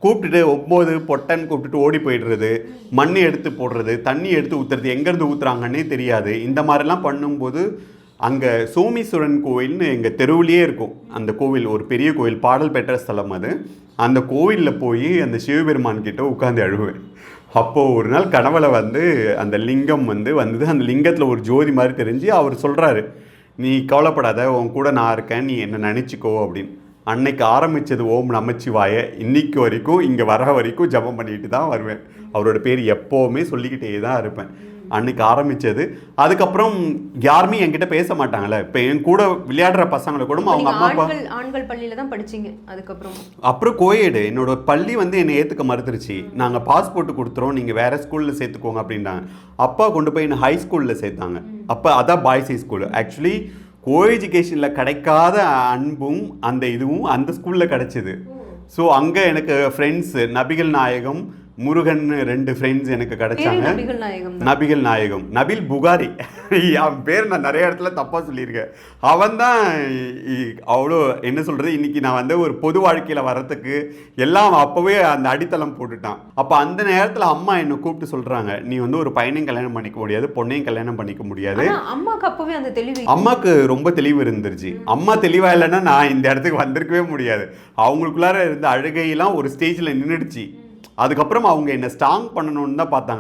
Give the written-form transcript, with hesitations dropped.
கூப்பிட்டுட்டு 9 பொட்டன் கூப்பிட்டுட்டு ஓடி போயிடுறது, மண் எடுத்து போடுறது, தண்ணி எடுத்து ஊற்றுறது, எங்கேருந்து ஊற்றுறாங்கன்னே தெரியாது. இந்த மாதிரிலாம் பண்ணும்போது அங்கே சோமீஸ்வரன் கோயில்னு எங்கள் தெருவிலேயே இருக்கும். அந்த கோவில் ஒரு பெரிய கோவில், பாடல் பெற்ற ஸ்தலம் அது. அந்த கோவிலில் போய் அந்த சிவபெருமான் கிட்ட உட்காந்து அழுவேன். அப்போது ஒரு நாள் கனவுல அந்த லிங்கம் வந்தது. அந்த லிங்கத்தில் ஒரு ஜோதி மாதிரி தெரிஞ்சு அவர் சொல்கிறாரு, நீ கவலைப்படாத, உன் கூட நான் இருக்கேன், நீ என்னை நினச்சிக்கோ அப்படின்னு. அன்னைக்கு ஆரம்பித்தது ஓம் நமச்சிவாய. இன்னைக்கு வரைக்கும் இங்கே வர வரைக்கும் ஜபம் பண்ணிட்டு தான் வருவேன். அவரோட பேர் எப்போவுமே சொல்லிக்கிட்டே தான் இருப்பேன். அன்னைக்கு ஆரம்பித்தது. அதுக்கப்புறம் யாருமே என்கிட்ட பேச மாட்டாங்கல்ல. இப்போ என் கூட விளையாடுற பசங்களை கூட அவங்க அம்மா அப்பா ஆண்கள் பள்ளியில் தான் படிச்சிங்க. அப்புறம் கோயேடு என்னோட பள்ளி என்னை ஏற்றுக்க மறுத்துருச்சு. நாங்கள் பாஸ்போர்ட் கொடுத்துறோம், நீங்கள் வேறு ஸ்கூலில் சேர்த்துக்கோங்க அப்படின்ட்டாங்க. அப்பா கொண்டு போய் என்னை ஹை ஸ்கூலில் சேர்த்தாங்க. அப்போ அதான் பாய்ஸ் ஹை ஸ்கூலு. ஆக்சுவலி கோ எஜுகேஷனில் கிடைக்காத அன்பும் அந்த இதுவும் அந்த ஸ்கூலில் கிடச்சிது. ஸோ அங்கே எனக்கு ஃப்ரெண்ட்ஸு நபிகள் நாயகம், முருகன் 2 ஃப்ரெண்ட்ஸ் எனக்கு கிடைச்சாங்க. நபிகள் நாயகம், நபில் புகாரி, அவன் பேர் நான் நிறைய இடத்துல தப்பாக சொல்லியிருக்கேன். அவன் தான் அவ்வளோ என்ன சொல்கிறது, இன்றைக்கி நான் ஒரு பொது வாழ்க்கையில் வர்றதுக்கு எல்லாம் அப்போவே அந்த அடித்தளம் போட்டுட்டான். அப்போ அந்த நேரத்தில் அம்மா என்னை கூப்பிட்டு சொல்கிறாங்க, நீ ஒரு பையனையும் கல்யாணம் பண்ணிக்க முடியாது, பொண்ணையும் கல்யாணம் பண்ணிக்க முடியாது. அம்மாவுக்கு அப்போவே அந்த தெளிவு, அம்மாவுக்கு ரொம்ப தெளிவு இருந்துருச்சு. அம்மா தெளிவாக இல்லைன்னா நான் இந்த இடத்துக்கு வந்திருக்கவே முடியாது. அவங்களுக்குள்ளார இருந்த அழுகையெல்லாம் ஒரு ஸ்டேஜில் நின்றுடுச்சு. அதுக்கப்புறம் அவங்க என்னை ஸ்ட்ராங் பண்ணணும்னு தான் பார்த்தாங்க.